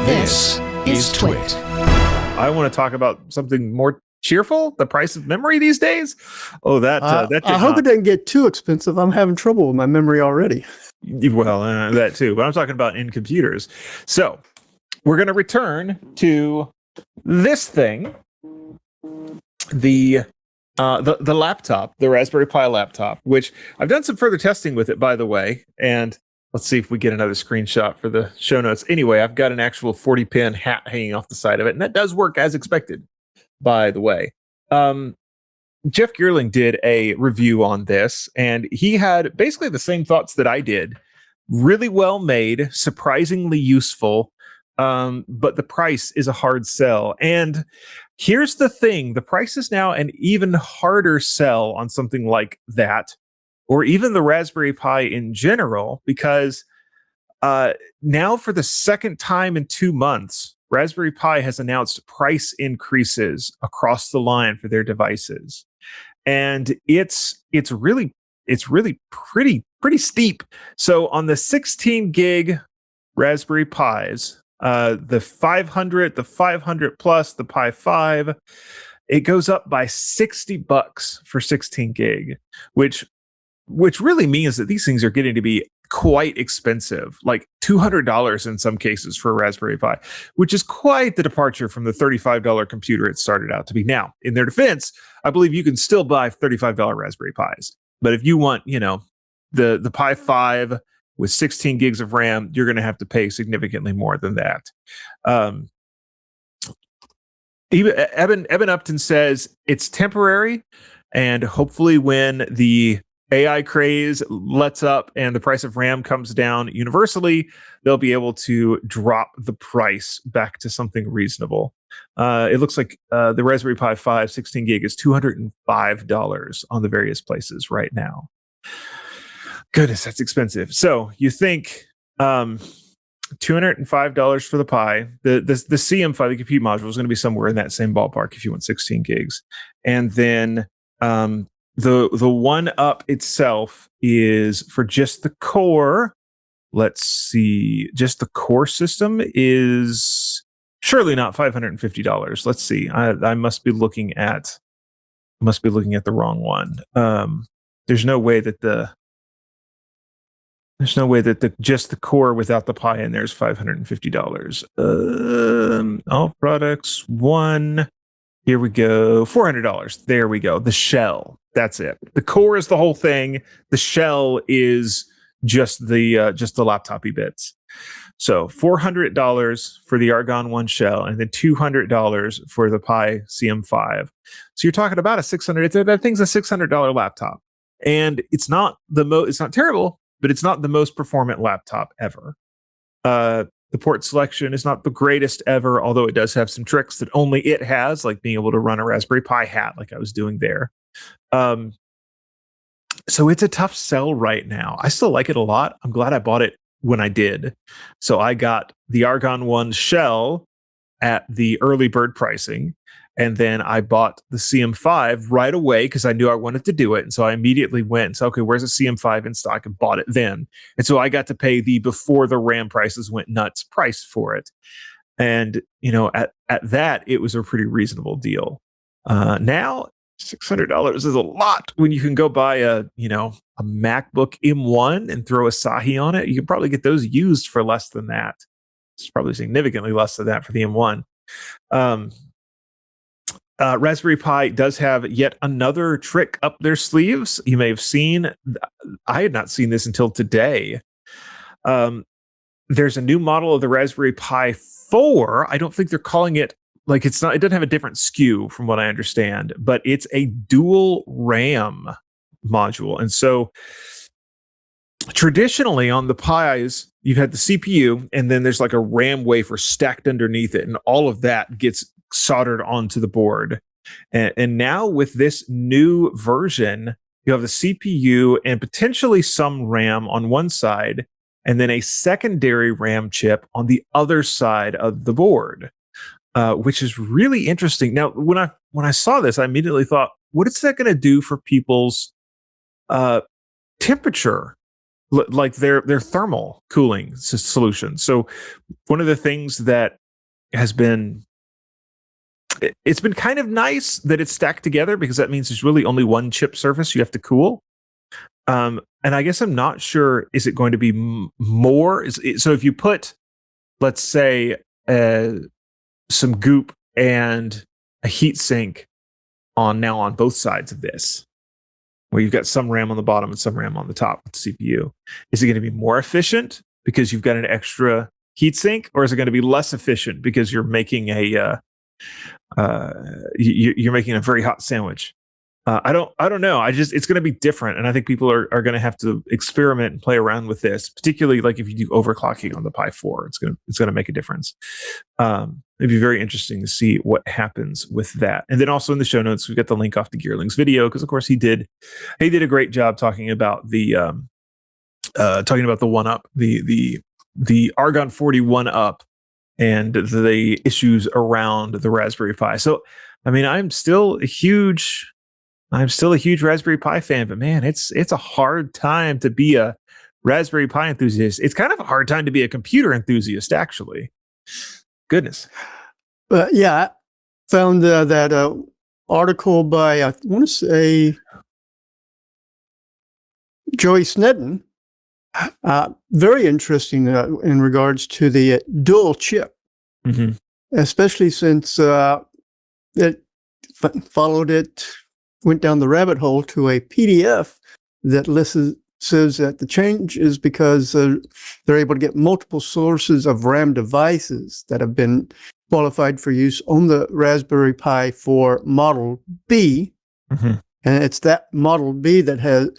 This is TWiT. I want to talk about something more cheerful. The price of memory these days. Oh, that I hope it doesn't get too expensive. I'm having trouble with my memory already. Well, that too. But I'm talking about in computers. So we're going to return to this thing, the laptop, the Raspberry Pi laptop, which I've done some further testing with it, by the way. And let's see if we get another screenshot for the show notes. Anyway, I've got an actual 40-pin hat hanging off the side of it, and that does work as expected, by the way. Jeff Geerling did a review on this, and he had basically the same thoughts that I did. Really well made, surprisingly useful, but the price is a hard sell. And here's the thing, the price is now an even harder sell on something like that, or even the Raspberry Pi in general, because now for the second time in 2 months, Raspberry Pi has announced price increases across the line for their devices. And it's really pretty steep. So on the 16 gig Raspberry Pis, the 500, the 500 plus, the Pi 5, it goes up by $60 for 16 gig, which really means that these things are getting to be quite expensive, like $200 in some cases for a Raspberry Pi, which is quite the departure from the $35 computer it started out to be. Now, in their defense, I believe you can still buy $35 Raspberry Pis. But if you want, the Pi 5 with 16 gigs of RAM, you're going to have to pay significantly more than that. Eben Upton says it's temporary, and hopefully when the AI craze lets up and the price of RAM comes down universally, they'll be able to drop the price back to something reasonable. It looks like the Raspberry Pi 5 16 gig is $205 on the various places right now. Goodness, that's expensive. So you think $205 for the Pi, the CM5, the compute module, is going to be somewhere in that same ballpark if you want 16 gigs. And then the one up itself is for just the core. Let's see, just the core system is surely not $550. Let's see. I must be looking at the wrong one. There's no way that just the core without the Pi in there is $550. All products one. Here we go. $400. There we go. The shell. That's it. The core is the whole thing. The shell is just the laptopy bits. So $400 for the Argon One shell, and then $200 for the Pi CM5. So you're talking about that thing's a $600 laptop, and it's not terrible, but it's not the most performant laptop ever. The port selection is not the greatest ever, although it does have some tricks that only it has, like being able to run a Raspberry Pi hat like I was doing there. So it's a tough sell right now. I still like it a lot. I'm glad I bought it when I did. So I got the Argon One shell at the early bird pricing, and then I bought the CM5 right away because I knew I wanted to do it. And so I immediately went and said, okay, where's the CM5 in stock, and bought it then. And so I got to pay the before the RAM prices went nuts price for it. And, at that, it was a pretty reasonable deal. Now, $600 is a lot when you can go buy a MacBook M1 and throw a Sahi on it. You can probably get those used for less than that. It's probably significantly less than that for the M1. Raspberry Pi does have yet another trick up their sleeves. You may have seen, I had not seen this until today. There's a new model of the Raspberry Pi 4. I don't think they're calling it, it doesn't have a different SKU from what I understand, but it's a dual RAM module. And so traditionally on the Pis, you've had the CPU, and then there's like a RAM wafer stacked underneath it, and all of that gets soldered onto the board. And now with this new version, you have the CPU and potentially some RAM on one side, and then a secondary RAM chip on the other side of the board, which is really interesting. Now, when I saw this, I immediately thought, what is that going to do for people's temperature like their thermal cooling solution. So one of the things that has been it's been kind of nice that it's stacked together, because that means there's really only one chip surface you have to cool. And I guess I'm not sure, is it going to be more? So if you put, let's say, some goop and a heat sink on both sides of this, where you've got some RAM on the bottom and some RAM on the top with the CPU, is it going to be more efficient because you've got an extra heat sink, or is it going to be less efficient because you're making a you're making a very hot sandwich? I don't know. It's going to be different, and I think people are going to have to experiment and play around with this. Particularly, like if you do overclocking on the Pi 4, it's going to make a difference. It'd be very interesting to see what happens with that. And then also in the show notes, we've got the link off to Gearling's video, because of course he did a great job talking about the 1-up, the Argon 40 1-up, and the issues around the Raspberry Pi. So, I mean, I'm still a huge Raspberry Pi fan, but man, it's a hard time to be a Raspberry Pi enthusiast. It's kind of a hard time to be a computer enthusiast, actually. Goodness. Yeah, I found that article by, I want to say, Joey Snedden. Very interesting in regards to the dual chip, especially since it went down the rabbit hole to a PDF that says that the change is because they're able to get multiple sources of RAM devices that have been qualified for use on the Raspberry Pi 4 Model B, and it's that Model B that has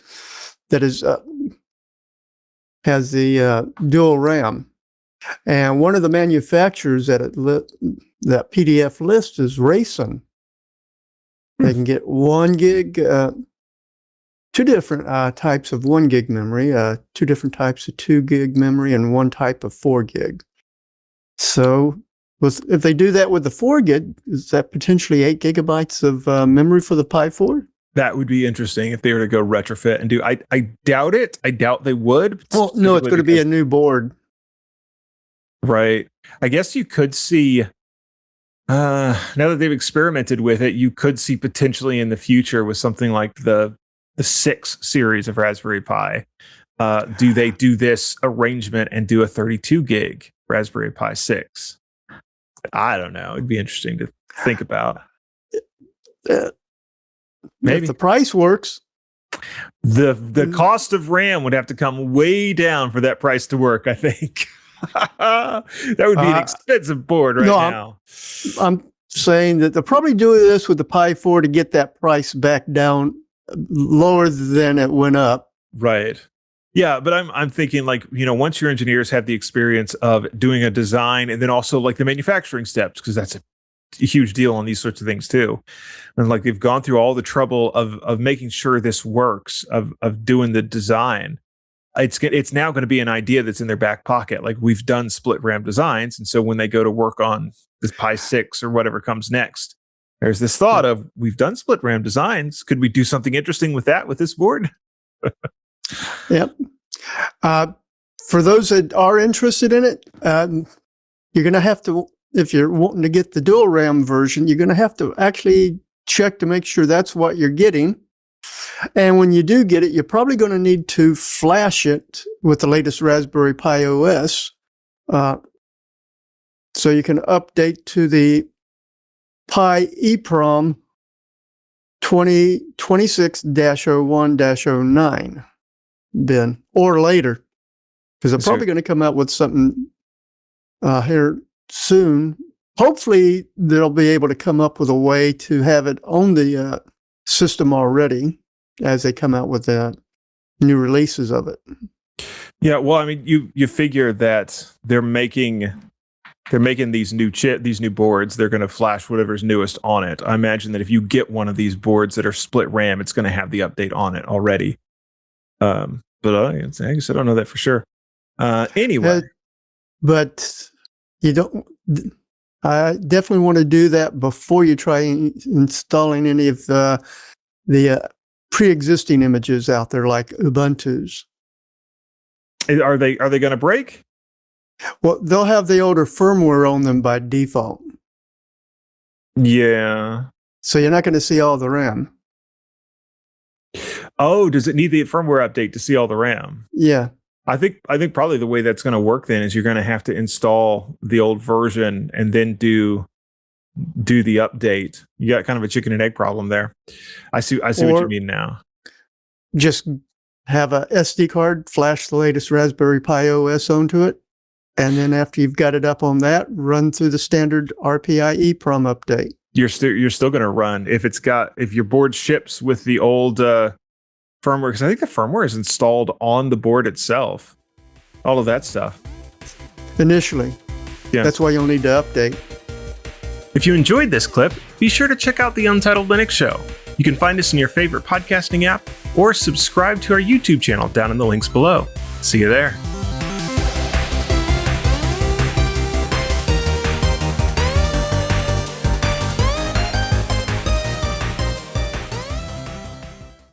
the dual RAM. And one of the manufacturers that that PDF list is Rayson. They can get 1 gig, 2 different types of 1 gig memory, 2 different types of 2 gig memory, and 1 type of 4 gig. So if they do that with the 4 gig, is that potentially 8 gigabytes of memory for the Pi 4? That would be interesting if they were to go retrofit and do. I doubt it. I doubt they would. Well, no, it's going to be a new board. Right. I guess you could see, now that they've experimented with it, you could see potentially in the future with something like the 6 series of Raspberry Pi. Do they do this arrangement and do a 32 gig Raspberry Pi 6? I don't know. It'd be interesting to think about. Maybe if the price works. The cost of RAM would have to come way down for that price to work, I think. That would be an expensive board now. I'm saying that they'll probably do this with the Pi 4 to get that price back down lower than it went up. Right. Yeah, but I'm thinking, like, once your engineers have the experience of doing a design and then also like the manufacturing steps, because that's a huge deal on these sorts of things too. And like they've gone through all the trouble of making sure this works, of doing the design. It's now going to be an idea that's in their back pocket. Like, we've done split RAM designs, and so when they go to work on this Pi 6 or whatever comes next, there's this thought of, we've done split RAM designs. Could we do something interesting with this board? Yep. For those that are interested in it, you're going to have to, if you're wanting to get the dual RAM version, you're going to have to actually check to make sure that's what you're getting. And when you do get it, you're probably going to need to flash it with the latest Raspberry Pi OS, so you can update to the Pi EEPROM 2026-01-09 bin, or later, because they're probably going to come out with something here soon. Hopefully, they'll be able to come up with a way to have it on the system already as they come out with the new releases of it. Yeah, well, I mean, you figure that they're making these new boards. They're going to flash whatever's newest on it. I imagine that if you get one of these boards that are split RAM, it's going to have the update on it already. But I guess I don't know that for sure. Anyway, but you don't. I definitely want to do that before you try installing any of the pre-existing images out there, like Ubuntu's. Are they going to break? Well, they'll have the older firmware on them by default. Yeah. So you're not going to see all the RAM. Oh, does it need the firmware update to see all the RAM? Yeah. I think probably the way that's going to work then is you're going to have to install the old version and then do the update. You got kind of a chicken and egg problem there. I see what you mean now. Just have a SD card, flash the latest Raspberry Pi OS onto it, and then after you've got it up on that, run through the standard RPI EEPROM update. You're still going to run if your board ships with the old firmware, because I think the firmware is installed on the board itself. All of that stuff. Initially. Yeah. That's why you'll need to update. If you enjoyed this clip, be sure to check out the Untitled Linux Show. You can find us in your favorite podcasting app or subscribe to our YouTube channel down in the links below. See you there.